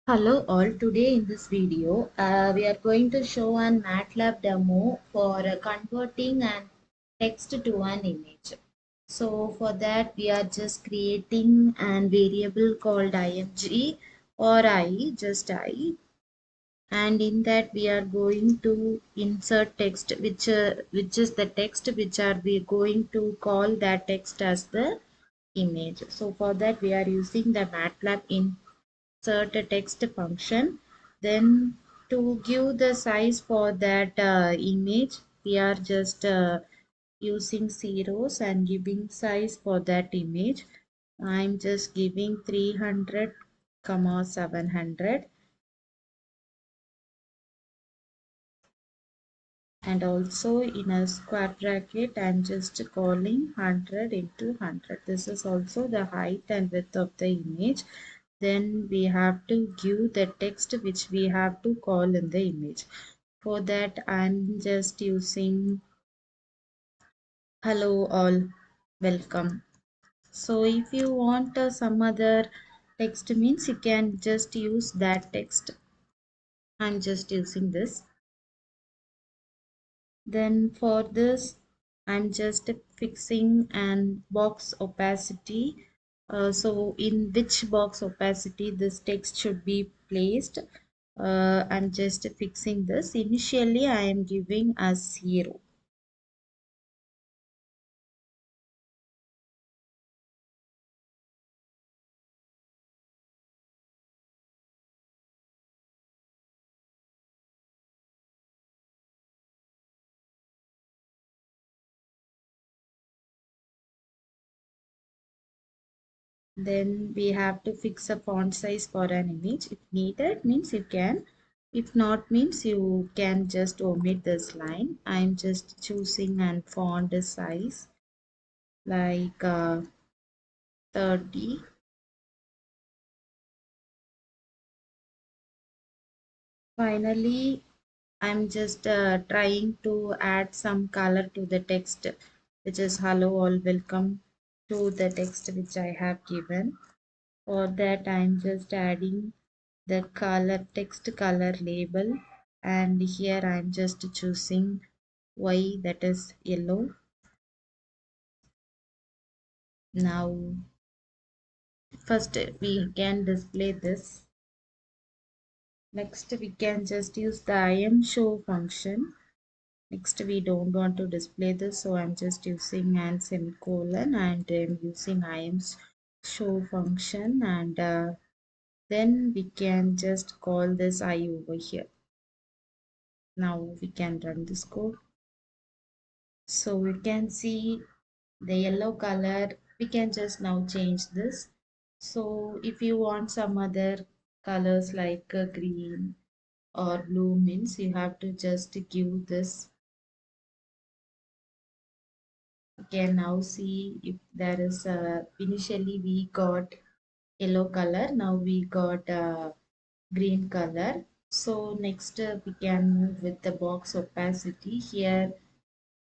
Hello all, today in this video we are going to show an Matlab demo for converting an text to an image. So for that we are just creating an variable called img or just I, and in that we are going to insert text which is the text which are we going to call that text as the image. So for that we are using the Matlab insert a text function. Then to give the size for that image we are just using zeros and giving size for that image. I'm just giving 300 comma 700, and also in a square bracket I'm just calling 100 into 100. This is also the height and width of the image. Then we have to give the text which we have to call in the image. For that I'm just using hello all, welcome. So if you want some other text means you can just use that text. I'm just using this. Then for this I'm just fixing an box opacity. So in which box opacity this text should be placed. I'm just fixing this. Initially I am giving as 0. Then we have to fix a font size for an image. If needed means you can. If not means you can just omit this line. I'm just choosing an font size like 30. Finally, I'm just trying to add some color to the text, which is hello all, welcome to the text which I have given. For that I'm just adding the color text color label, and here I'm just choosing Y, that is yellow. Now first we can display this. Next we can just use the IMShow function. Next we don't want to display this, so I'm just using an semicolon and I'm using IMShow function, and then we can just call this I over here. Now we can run this code. So we can see the yellow color. We can just now change this. So if you want some other colors like green or blue means you have to just give this. You can now see if there is initially we got yellow color, now we got green color. So next we can move with the box opacity. Here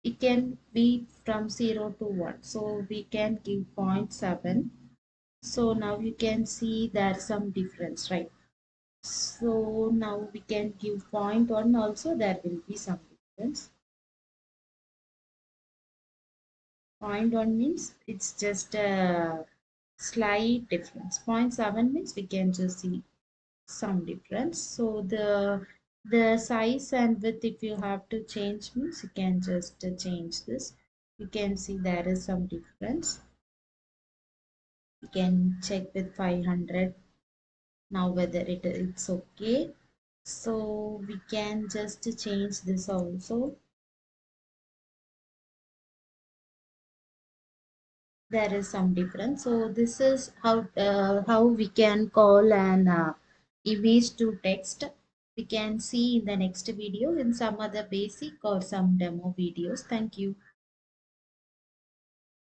it can be from 0 to 1, so we can give 0.7. So now you can see there's some difference, right? So now we can give 0.1 also, there will be some difference. 0.1 means it's just a slight difference. 0.7 means we can just see some difference. So the size and width, if you have to change means you can just change this. You can see there is some difference. You can check with 500 now whether it's okay. So we can just change this also. There is some difference. So this is how we can call an image to text. We can see in the next video in some other basic or some demo videos. Thank you.